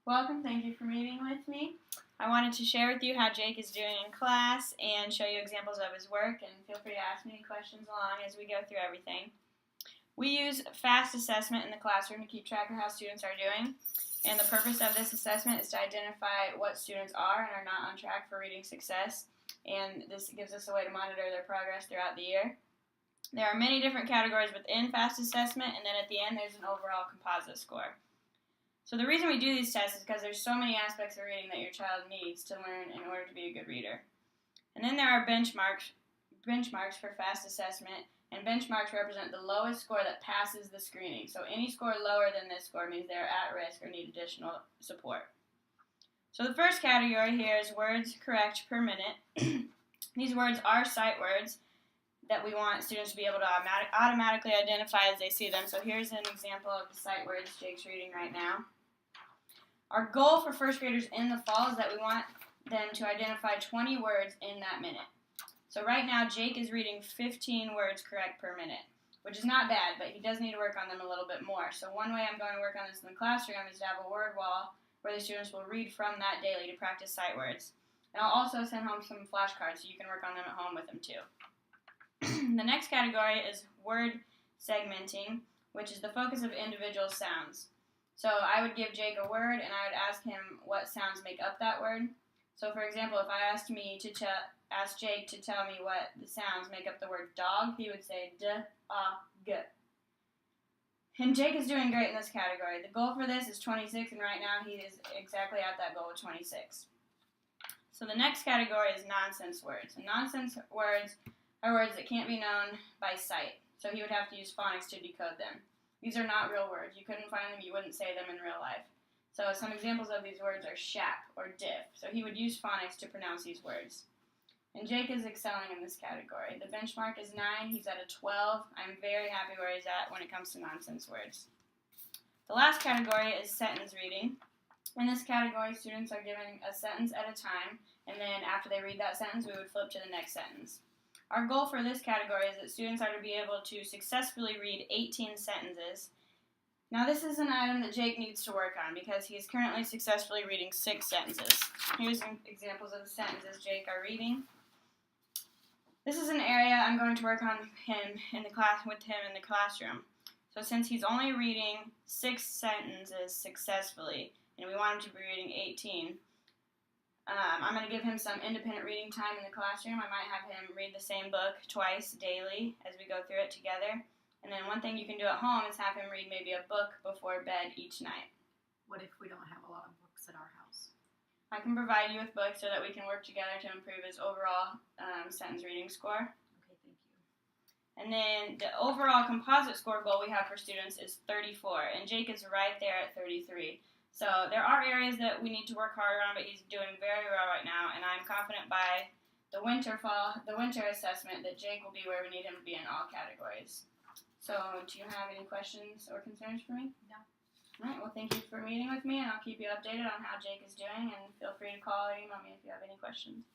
Welcome, thank you for meeting with me. I wanted to share with you how Jake is doing in class and show you examples of his work, and feel free to ask me any questions along as we go through everything. We use FAST assessment in the classroom to keep track of how students are doing, and the purpose of this assessment is to identify what students are and are not on track for reading success, and this gives us a way to monitor their progress throughout the year. There are many different categories within FAST assessment, and then at the end there's an overall composite score. So the reason we do these tests is because there's so many aspects of reading that your child needs to learn in order to be a good reader. And then there are benchmarks for FAST assessment, and benchmarks represent the lowest score that passes the screening. So any score lower than this score means they're at risk or need additional support. So the first category here is words correct per minute. These words are sight words that we want students to be able to automatically identify as they see them. So here's an example of the sight words Jake's reading right now. Our goal for first graders in the fall is that we want them to identify 20 words in that minute. So right now Jake is reading 15 words correct per minute, which is not bad, but he does need to work on them a little bit more. So one way I'm going to work on this in the classroom is to have a word wall where the students will read from that daily to practice sight words. And I'll also send home some flashcards so you can work on them at home with them too. The next category is word segmenting, which is the focus of individual sounds. So I would give Jake a word and I would ask him what sounds make up that word. So for example, if I asked Jake to tell me what the sounds make up the word dog, he would say d, g. And Jake is doing great in this category. The goal for this is 26, and right now he is exactly at that goal of 26. So the next category is nonsense words. And nonsense words are words that can't be known by sight. So he would have to use phonics to decode them. These are not real words. You couldn't find them, you wouldn't say them in real life. So some examples of these words are shap or diff. So he would use phonics to pronounce these words. And Jake is excelling in this category. The benchmark is 9, he's at a 12. I'm very happy where he's at when it comes to nonsense words. The last category is sentence reading. In this category, students are given a sentence at a time, and then after they read that sentence, we would flip to the next sentence. Our goal for this category is that students are to be able to successfully read 18 sentences. Now this is an item that Jake needs to work on because he is currently successfully reading 6 sentences. Here's some examples of the sentences Jake are reading. This is an area I'm going to work on with him in the classroom. So since he's only reading 6 sentences successfully, and we want him to be reading 18, I'm going to give him some independent reading time in the classroom. I might have him read the same book twice daily as we go through it together. And then one thing you can do at home is have him read maybe a book before bed each night. What if we don't have a lot of books at our house? I can provide you with books so that we can work together to improve his overall sentence reading score. Okay, thank you. And then the overall composite score goal we have for students is 34, and Jake is right there at 33. So there are areas that we need to work harder on, but he's doing very well right now, and I'm confident by the winter assessment that Jake will be where we need him to be in all categories. So do you have any questions or concerns for me? No. All right, well, thank you for meeting with me, and I'll keep you updated on how Jake is doing, and feel free to call or email me if you have any questions.